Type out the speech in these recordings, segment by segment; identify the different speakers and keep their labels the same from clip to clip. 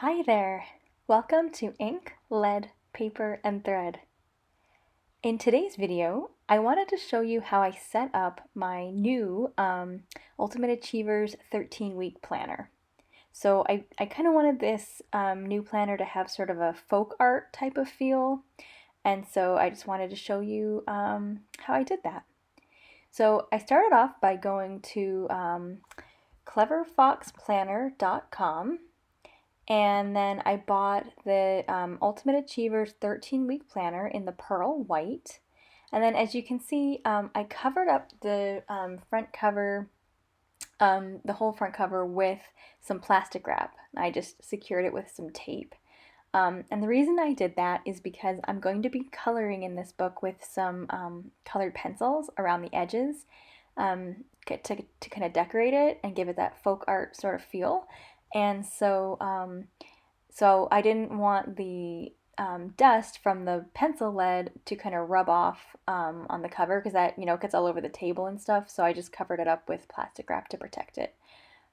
Speaker 1: Hi there! Welcome to Ink, Lead, Paper, and Thread. In today's video, I wanted to show you how I set up my new Ultimate Achievers 13-week planner. So I kind of wanted this new planner to have sort of a folk art type of feel, and so I just wanted to show you how I did that. So I started off by going to cleverfoxplanner.com. And then I bought the Ultimate Achievers 13-week planner in the pearl white. And then as you can see, I covered up the front cover, the whole front cover with some plastic wrap. I just secured it with some tape. And the reason I did that is because I'm going to be coloring in this book with some colored pencils around the edges to kind of decorate it and give it that folk art sort of feel. And so I didn't want the dust from the pencil lead to kind of rub off on the cover because that, gets all over the table and stuff. So I just covered it up with plastic wrap to protect it.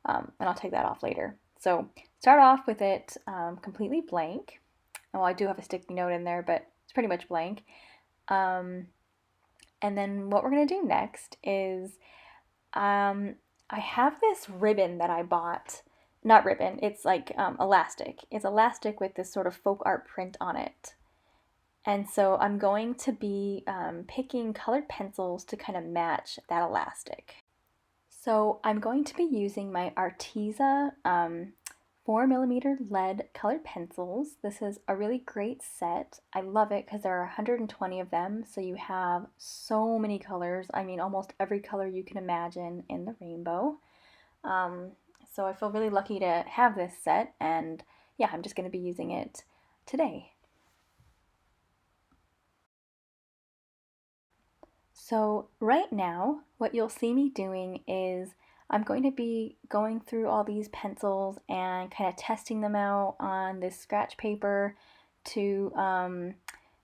Speaker 1: And I'll take that off later. So start off with it completely blank. Well, I do have a sticky note in there, but it's pretty much blank. And then what we're going to do next is I have this ribbon that I bought. Not ribbon, it's like elastic. It's elastic with this sort of folk art print on it. And so I'm going to be picking colored pencils to kind of match that elastic. So I'm going to be using my Arteza 4mm lead colored pencils. This is a really great set. I love it because there are 120 of them, so you have so many colors. I mean, almost every color you can imagine in the rainbow. So I feel really lucky to have this set, and yeah, I'm just going to be using it today. So right now, what you'll see me doing is I'm going to be going through all these pencils and kind of testing them out on this scratch paper to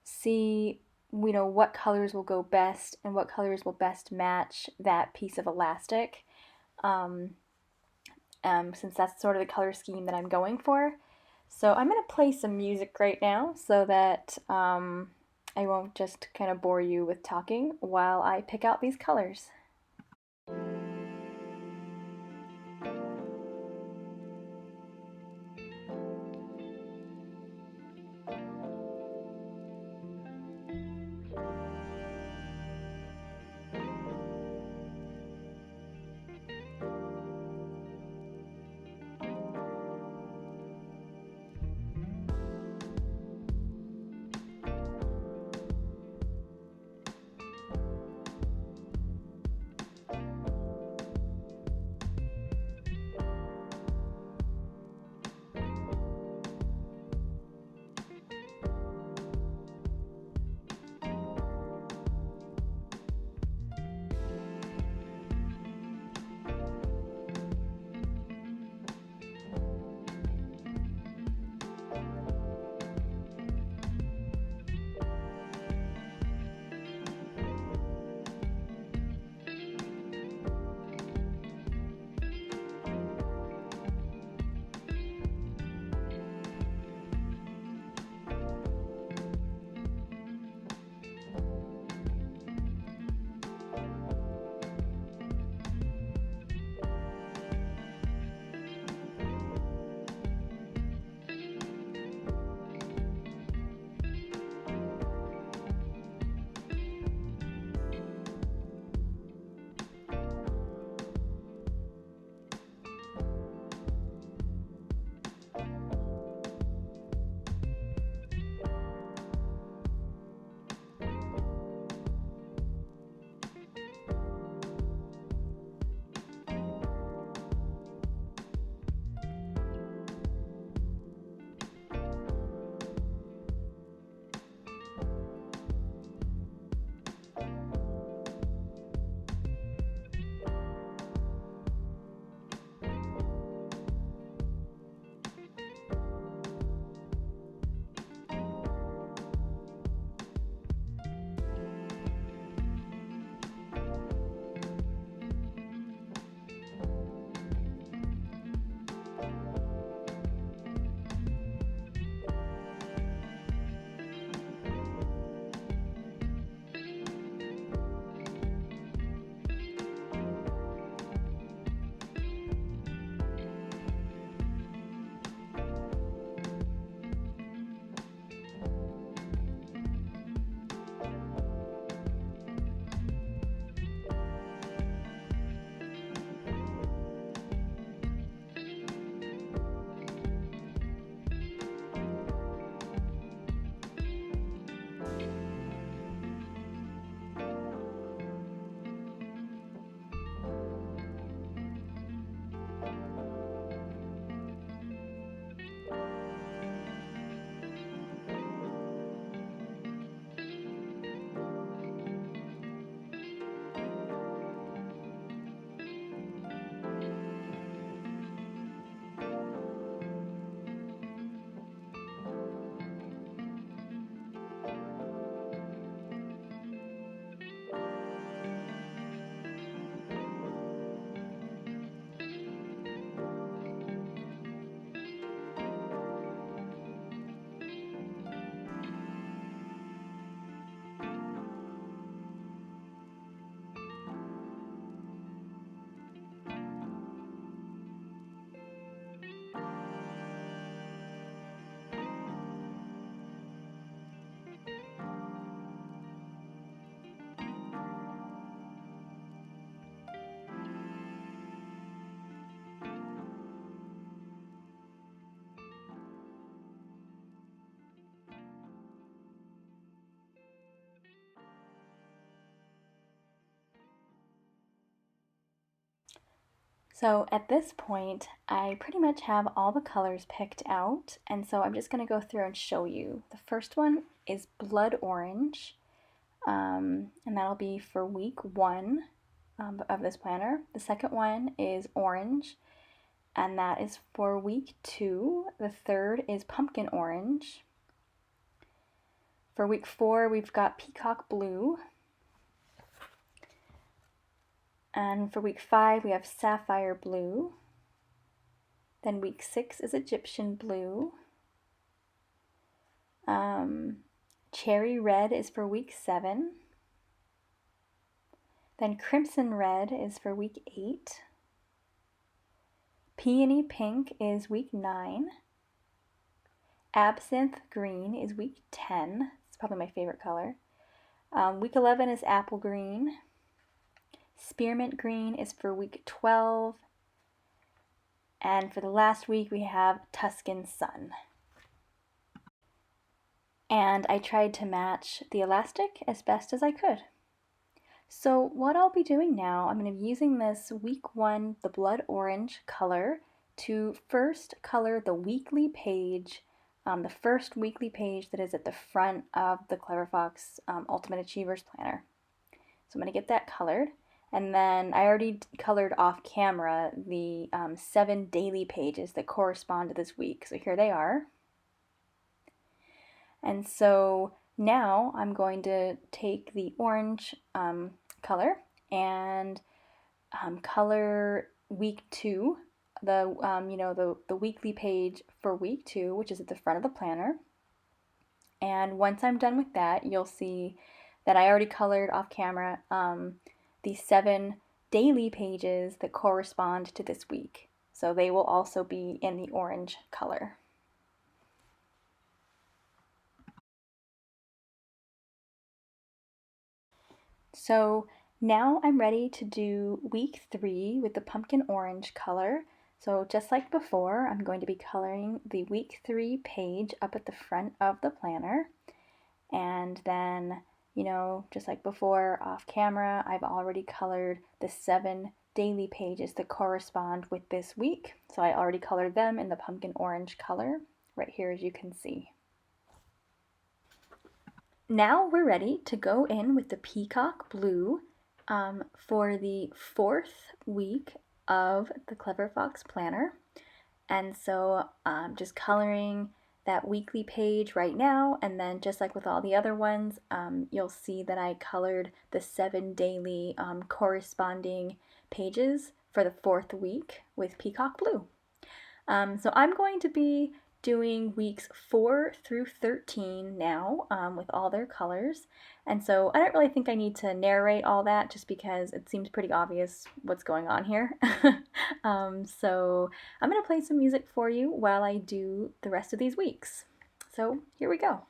Speaker 1: see, what colors will go best and what colors will best match that piece of elastic. Since that's sort of the color scheme that I'm going for. So I'm going to play some music right now so that I won't just kind of bore you with talking while I pick out these colors. So at this point, I pretty much have all the colors picked out, and so I'm just going to go through and show you. The first one is blood orange, and that'll be for week 1 of this planner. The second one is orange, and that is for week 2. The third is pumpkin orange. For week 4, we've got peacock blue. And for week 5, we have sapphire blue. Then week 6 is Egyptian blue. Cherry red is for week 7. Then crimson red is for week 8. Peony pink is week 9. Absinthe green is week 10. It's probably my favorite color. Week 11 is apple green. Spearmint green is for week 12. And for the last week, we have Tuscan sun. And I tried to match the elastic as best as I could. So what I'll be doing now, I'm going to be using this week 1, the blood orange color, to first color the weekly page, the first weekly page that is at the front of the Clever Fox Ultimate Achievers Planner. So I'm going to get that colored. And then I already colored off camera the 7 daily pages that correspond to this week. So here they are. And so now I'm going to take the orange color and color week 2, the weekly page for week 2, which is at the front of the planner. And once I'm done with that, you'll see that I already colored off camera the 7 daily pages that correspond to this week. So they will also be in the orange color. So now I'm ready to do week 3 with the pumpkin orange color. So just like before, I'm going to be coloring the week 3 page up at the front of the planner. And then, just like before, off camera, I've already colored the 7 daily pages that correspond with this week. So I already colored them in the pumpkin orange color right here, as you can see. Now we're ready to go in with the peacock blue for the 4th week of the Clever Fox Planner. And so I'm just coloring that weekly page right now, and then just like with all the other ones, you'll see that I colored the 7 daily corresponding pages for the 4th week with peacock blue. So I'm going to be doing weeks 4 through 13 now with all their colors. And so I don't really think I need to narrate all that just because it seems pretty obvious what's going on here. So I'm going to play some music for you while I do the rest of these weeks. So here we go.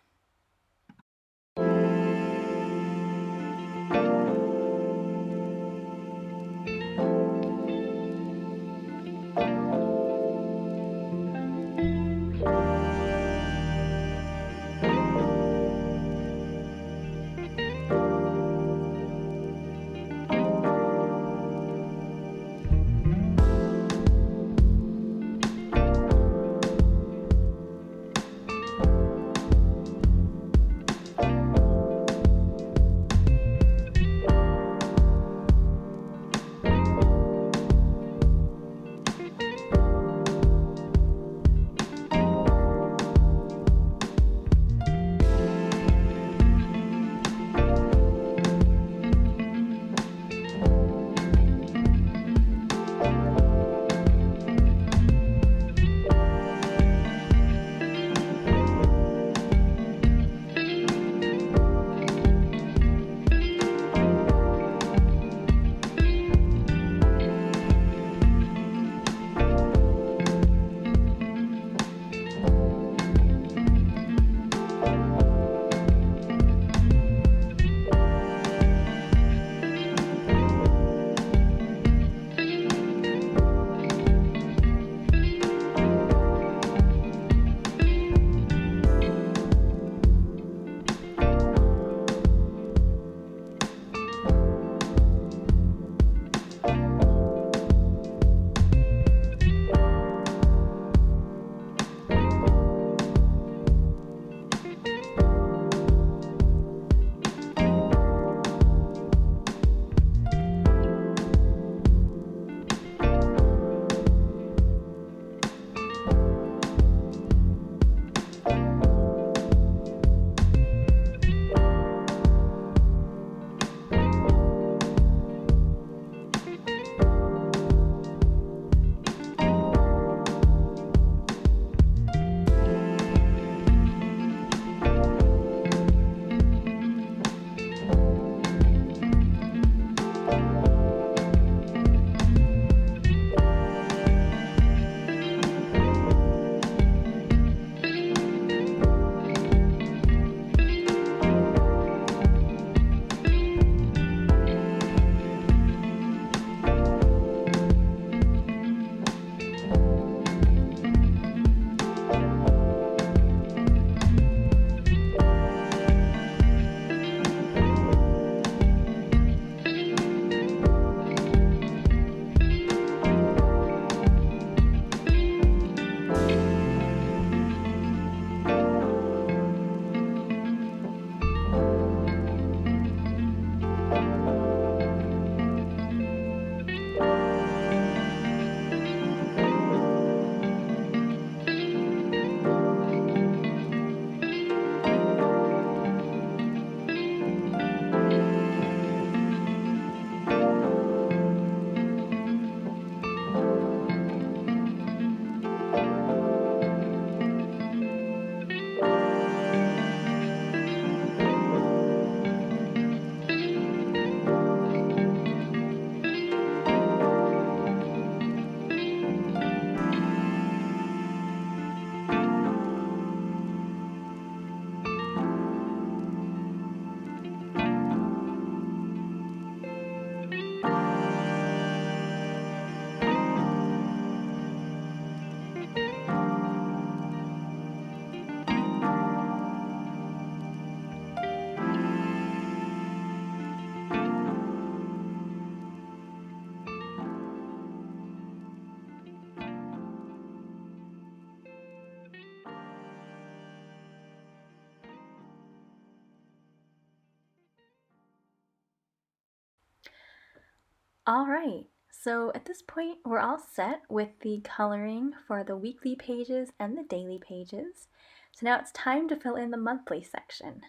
Speaker 1: All right, so at this point, we're all set with the coloring for the weekly pages and the daily pages. So now it's time to fill in the monthly section.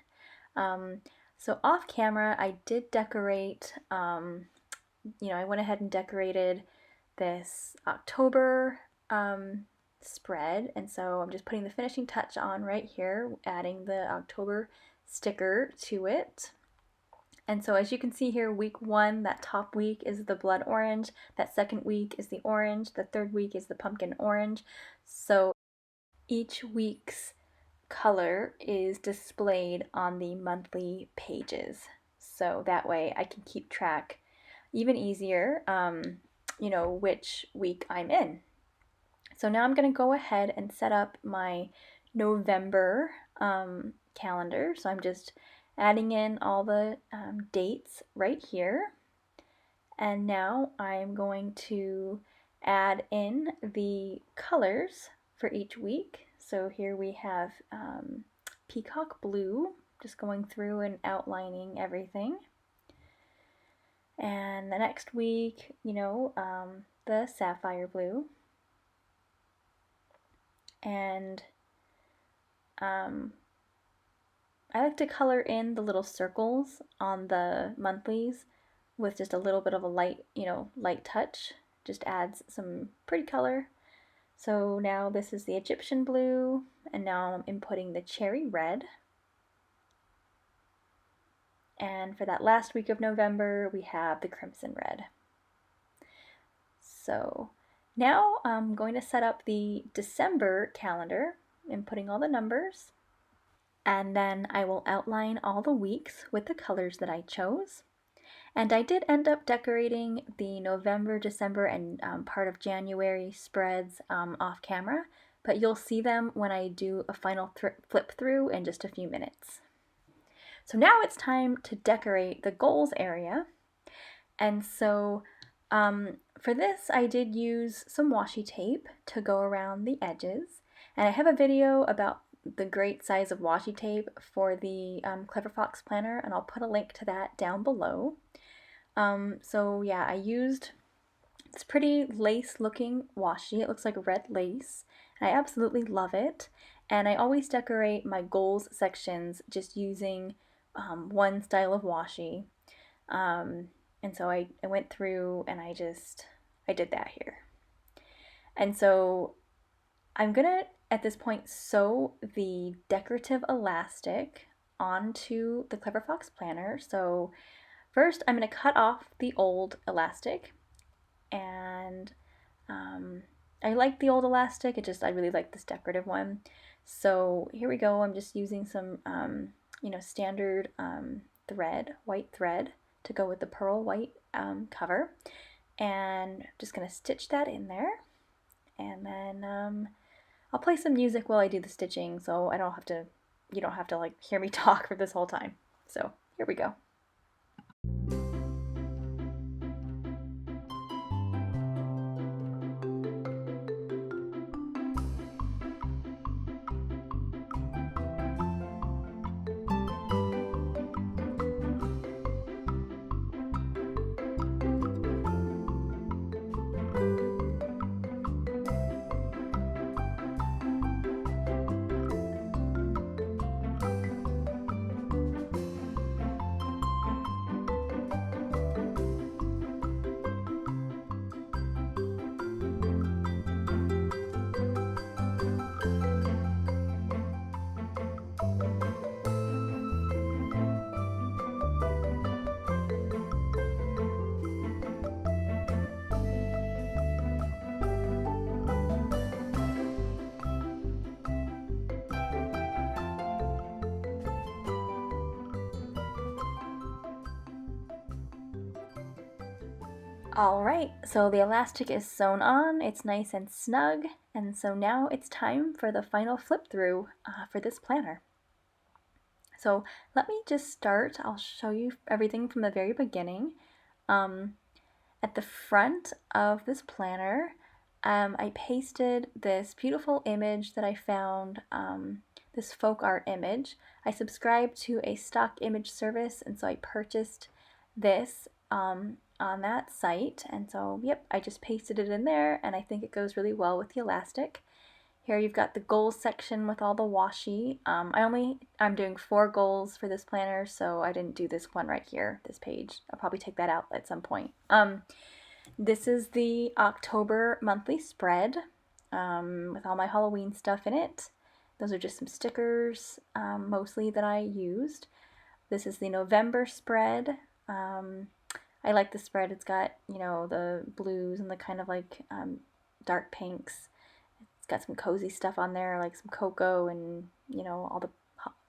Speaker 1: Um, so off camera, I did decorate, I went ahead and decorated this October spread, and so I'm just putting the finishing touch on right here, adding the October sticker to it. And so as you can see here, week 1, that top week is the blood orange, that second week is the orange, the third week is the pumpkin orange. So each week's color is displayed on the monthly pages. So that way I can keep track even easier, which week I'm in. So now I'm going to go ahead and set up my November calendar. So I'm just adding in all the dates right here. And now I'm going to add in the colors for each week. So here we have peacock blue, just going through and outlining everything. And the next week, the sapphire blue. And I like to color in the little circles on the monthlies with just a little bit of a light touch. Just adds some pretty color. So now this is the Egyptian blue, and now I'm inputting the cherry red. And for that last week of November, we have the crimson red. So now I'm going to set up the December calendar, inputting all the numbers. And then I will outline all the weeks with the colors that I chose. And I did end up decorating the November, December, and part of January spreads off camera, but you'll see them when I do a final flip through in just a few minutes. So now it's time to decorate the goals area. And so for this, I did use some washi tape to go around the edges. And I have a video about the great size of washi tape for the Clever Fox planner, and I'll put a link to that down below. So yeah, I used this pretty lace looking washi. It looks like red lace, and I absolutely love it. And I always decorate my goals sections just using one style of washi. And so I went through and I did that here. And so I'm gonna, at this point, sew the decorative elastic onto the Clever Fox planner. So first I'm gonna cut off the old elastic, and I like the old elastic, I really like this decorative one. So here we go, I'm just using some standard thread, white thread, to go with the pearl white cover, and just gonna stitch that in there. And then I'll play some music while I do the stitching, so you don't have to like hear me talk for this whole time. So here we go. Alright, so the elastic is sewn on, it's nice and snug, and so now it's time for the final flip through for this planner. So let me just start, I'll show you everything from the very beginning. At the front of this planner, I pasted this beautiful image that I found, this folk art image. I subscribed to a stock image service, and so I purchased this on that site, and so yep, I just pasted it in there, and I think it goes really well with the elastic. Here you've got the goals section with all the washi. I'm doing 4 goals for this planner, so I didn't do this one right here, this page. I'll probably take that out at some point. This is the October monthly spread with all my Halloween stuff in it. Those are just some stickers, mostly, that I used. This is the November spread. I like the spread. It's got, you know, the blues and the kind of like dark pinks. It's got some cozy stuff on there, like some cocoa and, you know, all the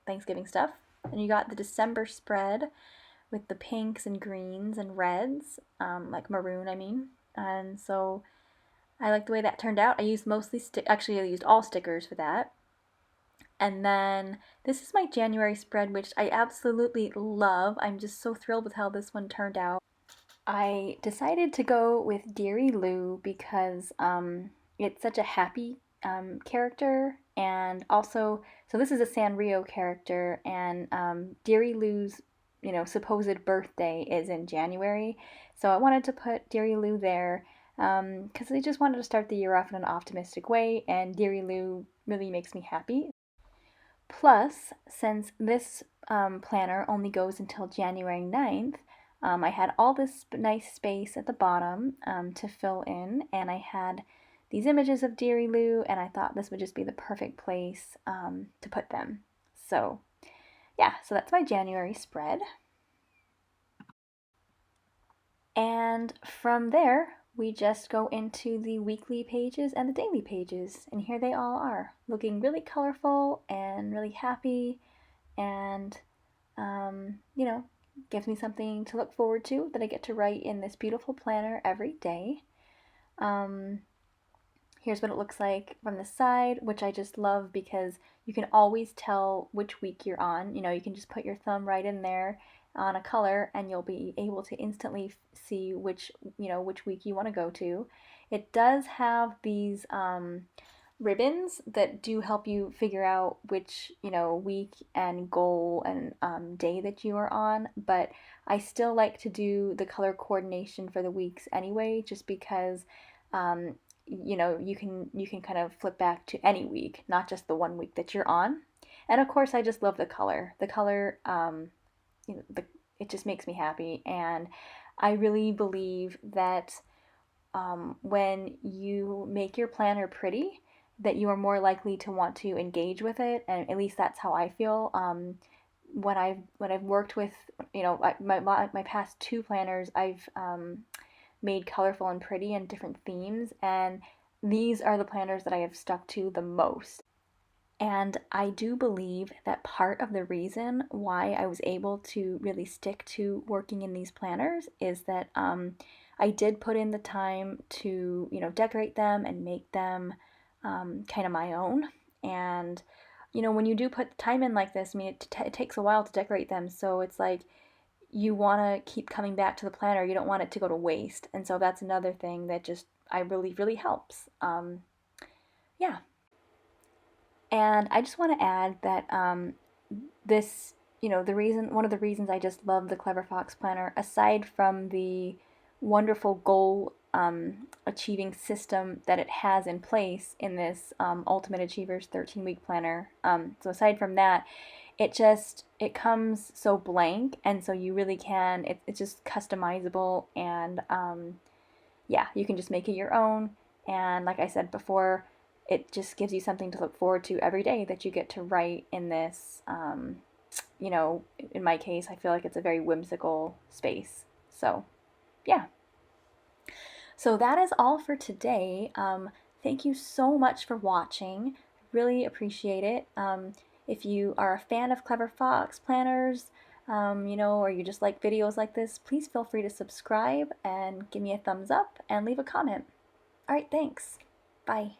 Speaker 1: Thanksgiving stuff. And you got the December spread with the pinks and greens and reds, like maroon, I mean. And so I like the way that turned out. I used actually I used all stickers for that. And then this is my January spread, which I absolutely love. I'm just so thrilled with how this one turned out. I decided to go with Deary Lou because it's such a happy character, and also, so this is a Sanrio character, and Deary Lou's, you know, supposed birthday is in January, so I wanted to put Deary Lou there because I just wanted to start the year off in an optimistic way, and Deary Lou really makes me happy. Plus, since this planner only goes until January 9th, I had all this nice space at the bottom to fill in, and I had these images of Deary Lou, and I thought this would just be the perfect place to put them. So, yeah, so that's my January spread. And from there, we just go into the weekly pages and the daily pages, and here they all are, looking really colorful and really happy, and you know, gives me something to look forward to that I get to write in this beautiful planner every day. Um, Here's what it looks like from the side, which I just love because you can always tell which week you're on. You know, you can just put your thumb right in there on a color and you'll be able to instantly see which, you know, which week you want to go to. It does have these ribbons that do help you figure out which, you know, week and goal and day that you are on, but I still like to do the color coordination for the weeks anyway, just because um, you know, you can kind of flip back to any week, not just the one week that you're on. And of course, I just love the color. The color, you know, it just makes me happy, and I really believe that when you make your planner pretty, that you are more likely to want to engage with it, and at least that's how I feel. When I've worked with, you know, my past 2 planners, I've made colorful and pretty and different themes, and these are the planners that I have stuck to the most. And I do believe that part of the reason why I was able to really stick to working in these planners is that I did put in the time to, you know, decorate them and make them kind of my own. And, you know, when you do put time in like this, I mean, it takes a while to decorate them. So it's like you want to keep coming back to the planner. You don't want it to go to waste. And so that's another thing that just, I really, really helps. Yeah. And I just want to add that this, you know, one of the reasons I just love the Clever Fox Planner, aside from the wonderful goal achieving system that it has in place in this Ultimate Achievers 13-week planner. So aside from that, it comes so blank, and so you really can, it's just customizable, and yeah, you can just make it your own. And like I said before, it just gives you something to look forward to every day that you get to write in this. You know, in my case, I feel like it's a very whimsical space. So, yeah. So that is all for today. Thank you so much for watching. Really appreciate it. If you are a fan of Clever Fox planners, you know, or you just like videos like this, please feel free to subscribe and give me a thumbs up and leave a comment. All right, thanks. Bye.